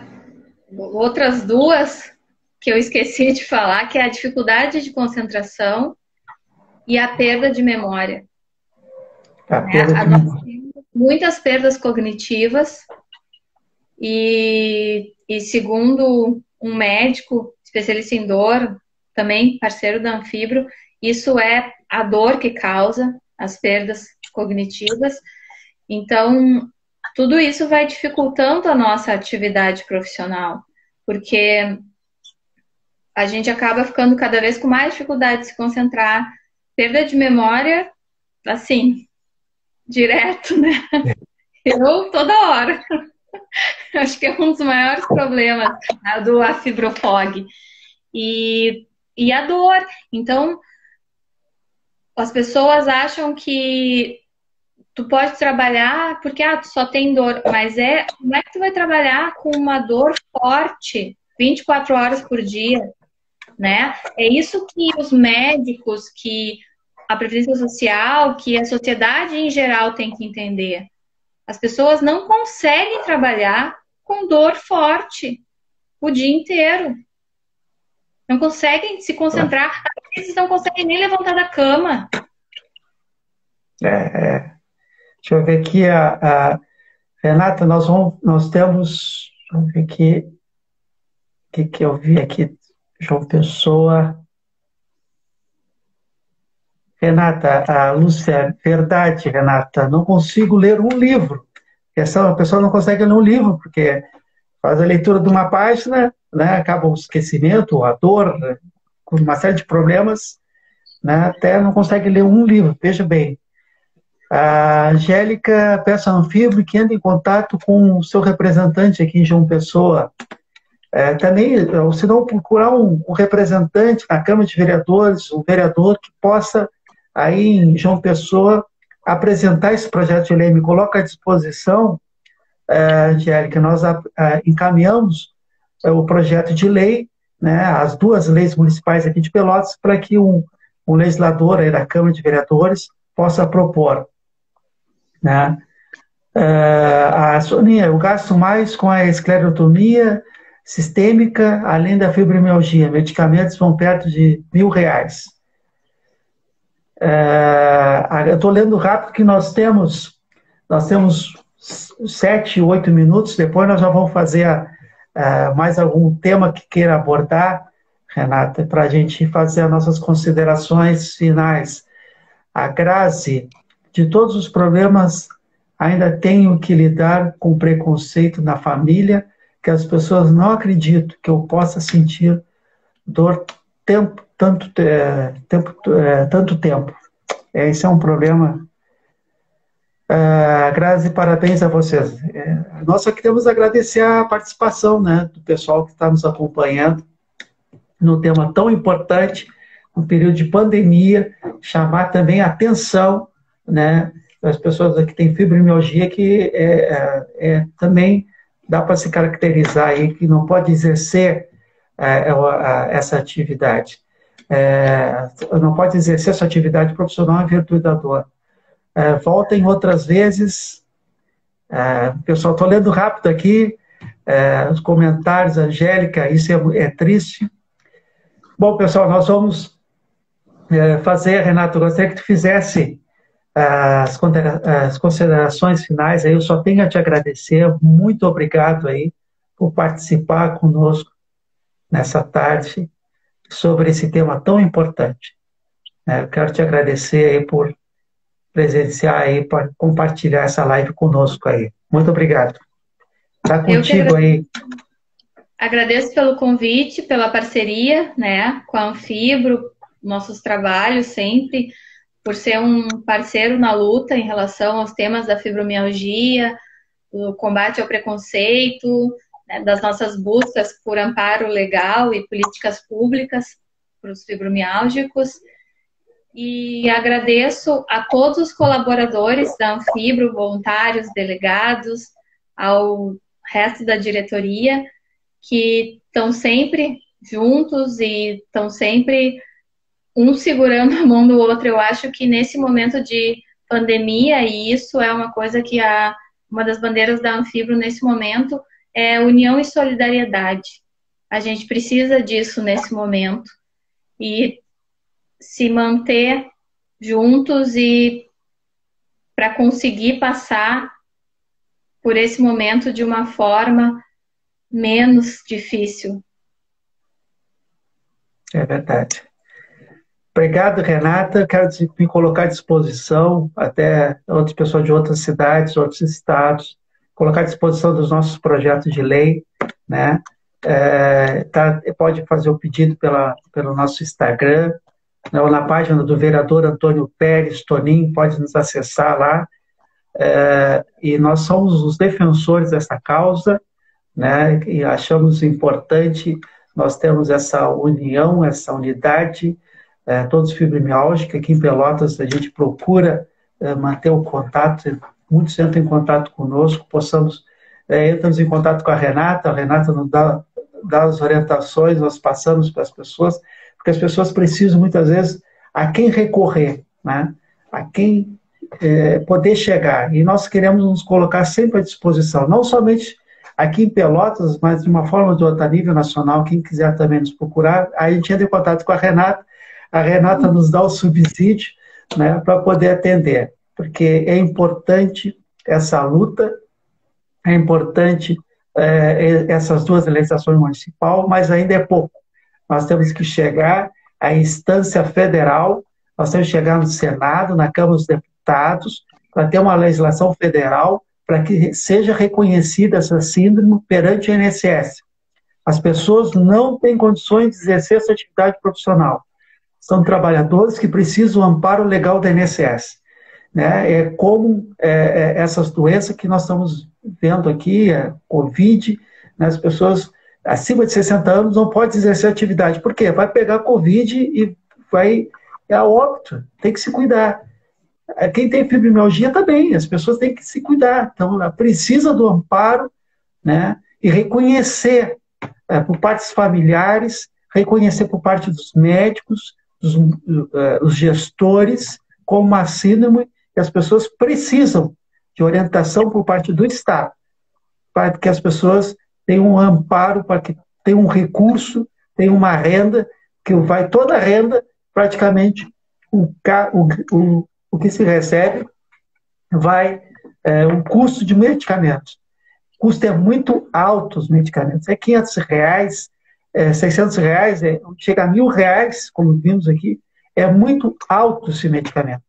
outras duas que eu esqueci de falar, que é a dificuldade de concentração e a perda de memória. A Né? perda de Nós memória. temos muitas perdas cognitivas e segundo um médico especialista em dor, também parceiro da Anfibro, isso é a dor que causa as perdas cognitivas. Então, tudo isso vai dificultando a nossa atividade profissional, porque a gente acaba ficando cada vez com mais dificuldade de se concentrar, perda de memória, assim, direto, né? Eu toda hora. Acho que é um dos maiores problemas, né, do afibrofog. E a dor. Então, as pessoas acham que tu pode trabalhar porque tu só tem dor, mas como é que tu vai trabalhar com uma dor forte 24 horas por dia, né? É isso que os médicos, que a Previdência Social, que a sociedade em geral tem que entender. As pessoas não conseguem trabalhar com dor forte o dia inteiro. Não conseguem se concentrar, às vezes não conseguem nem levantar da cama. É, é. Deixa eu ver aqui, Renata, nós temos, vamos ver aqui, o que eu vi aqui, João Pessoa. Renata, a Lúcia, verdade, Renata, não consigo ler um livro. A pessoa não consegue ler um livro, porque faz a leitura de uma página, né, acaba o esquecimento, a dor, né, com uma série de problemas, né, até não consegue ler um livro, veja bem. A Angélica peça a Anfibro que entre em contato com o seu representante aqui em João Pessoa. Também, se não procurar um representante na Câmara de Vereadores, um vereador que possa, aí em João Pessoa, apresentar esse projeto de lei. Me coloca à disposição, Angélica, nós encaminhamos o projeto de lei, né, as duas leis municipais aqui de Pelotas, para que um legislador aí da Câmara de Vereadores possa propor. Né? A Soninha, eu gasto mais com a esclerotomia sistêmica, além da fibromialgia. Medicamentos vão perto de R$ 1.000. Eu estou lendo rápido que nós temos 7, 8 minutos, depois nós já vamos fazer mais algum tema que queira abordar, Renata, para a gente fazer as nossas considerações finais. A Grazi, de todos os problemas, ainda tenho que lidar com preconceito na família, que as pessoas não acreditam que eu possa sentir dor tanto tempo. Esse é um problema. Grazi, parabéns a vocês. Nós só queremos agradecer a participação, né, do pessoal que está nos acompanhando num tema tão importante, no período de pandemia, chamar também a atenção, né, das pessoas que têm fibromialgia, que também dá para se caracterizar aí, que não pode exercer essa atividade. Não pode exercer essa atividade profissional em virtude da dor. Voltem outras vezes. Pessoal, estou lendo rápido aqui os comentários, Angélica, isso é triste. Bom, pessoal, nós vamos fazer, Renato, eu gostaria que tu fizesse as considerações finais. Aí eu só tenho a te agradecer, muito obrigado aí por participar conosco nessa tarde sobre esse tema tão importante. Eu quero te agradecer aí por presenciar aí, para compartilhar essa live conosco aí. Muito obrigado. Está contigo aí. Agradeço pelo convite, pela parceria, né, com a Anfibro, nossos trabalhos sempre, por ser um parceiro na luta em relação aos temas da fibromialgia, do combate ao preconceito, né, das nossas buscas por amparo legal e políticas públicas para os fibromiálgicos. E agradeço a todos os colaboradores da Anfibro, voluntários, delegados, ao resto da diretoria, que estão sempre juntos e estão sempre um segurando a mão do outro. Eu acho que nesse momento de pandemia, e isso é uma coisa que a uma das bandeiras da Anfibro nesse momento é união e solidariedade. A gente precisa disso nesse momento e se manter juntos e para conseguir passar por esse momento de uma forma menos difícil. É verdade. Obrigado, Renata. Quero me colocar à disposição, até outras pessoas de outras cidades, outros estados, colocar à disposição dos nossos projetos de lei, né? Pode fazer o pedido pelo nosso Instagram, né, ou na página do vereador Antônio Pérez Tonin, pode nos acessar lá. E nós somos os defensores dessa causa, né? E achamos importante nós termos essa união, essa unidade, todos fibromialgia. Aqui em Pelotas a gente procura manter o contato, muitos entram em contato conosco, entramos em contato com a Renata nos dá as orientações, nós passamos para as pessoas, porque as pessoas precisam muitas vezes a quem recorrer, né? A quem poder chegar, e nós queremos nos colocar sempre à disposição, não somente aqui em Pelotas, mas de uma forma ou de outra, a nível nacional. Quem quiser também nos procurar, aí a gente entra em contato com a Renata nos dá o subsídio, né, para poder atender, porque é importante essa luta, é importante essas duas legislações municipal, mas ainda é pouco. Nós temos que chegar à instância federal, nós temos que chegar no Senado, na Câmara dos Deputados, para ter uma legislação federal para que seja reconhecida essa síndrome perante o INSS. As pessoas não têm condições de exercer essa atividade profissional. São trabalhadores que precisam do amparo legal da INSS. Né? É como essas doenças que nós estamos vendo aqui, Covid, né? As pessoas acima de 60 anos não podem exercer atividade. Por quê? Vai pegar Covid e vai a óbito, tem que se cuidar. Quem tem fibromialgia também, as pessoas têm que se cuidar. Então, ela precisa do amparo, né? E reconhecer por parte dos familiares, reconhecer por parte dos médicos, os gestores, como uma síndrome que as pessoas precisam de orientação por parte do Estado, para que as pessoas tenham um amparo, para que tenham um recurso, tenham uma renda, que vai toda a renda, praticamente, o que se recebe vai um custo de medicamentos. O custo é muito alto, os medicamentos. É R$500, R$600, chega a R$1.000, como vimos aqui. É muito alto esse medicamento.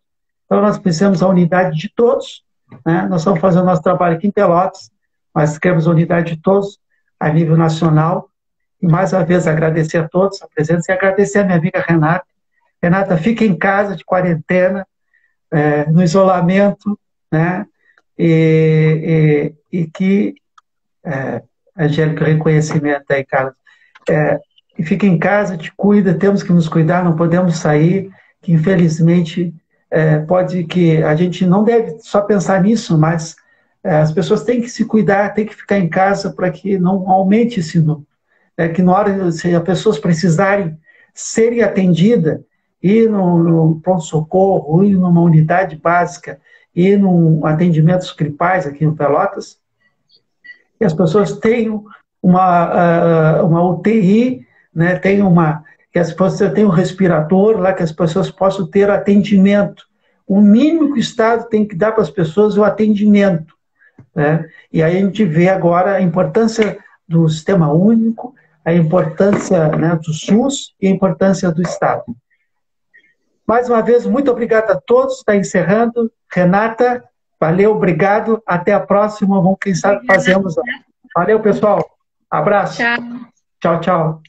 Então, nós precisamos da unidade de todos, né? Nós estamos fazendo nosso trabalho aqui em Pelotas, mas queremos a unidade de todos a nível nacional. E, mais uma vez, agradecer a todos a presença e agradecer a minha amiga Renata. Renata, fica em casa, de quarentena, no isolamento, né? E que, Angélica, reconhecimento aí, Carlos. E fica em casa, te cuida, temos que nos cuidar, não podemos sair, que infelizmente pode que a gente não deve só pensar nisso, mas as pessoas têm que se cuidar, têm que ficar em casa para que não aumente esse número. Que na hora, se as pessoas precisarem serem atendidas, ir no pronto-socorro, ir numa unidade básica, ir num atendimento gripais aqui em Pelotas, que as pessoas tenham uma UTI, né, que as pessoas tenham um respirador lá, que as pessoas possam ter atendimento. O mínimo que o Estado tem que dar para as pessoas é o atendimento. Né? E aí a gente vê agora a importância do Sistema Único, a importância, né, do SUS e a importância do Estado. Mais uma vez, muito obrigado a todos. Está encerrando. Renata, valeu, obrigado. Até a próxima. Vamos, quem sabe, fazemos. Valeu, pessoal. Abraço. Tchau. Tchau, tchau.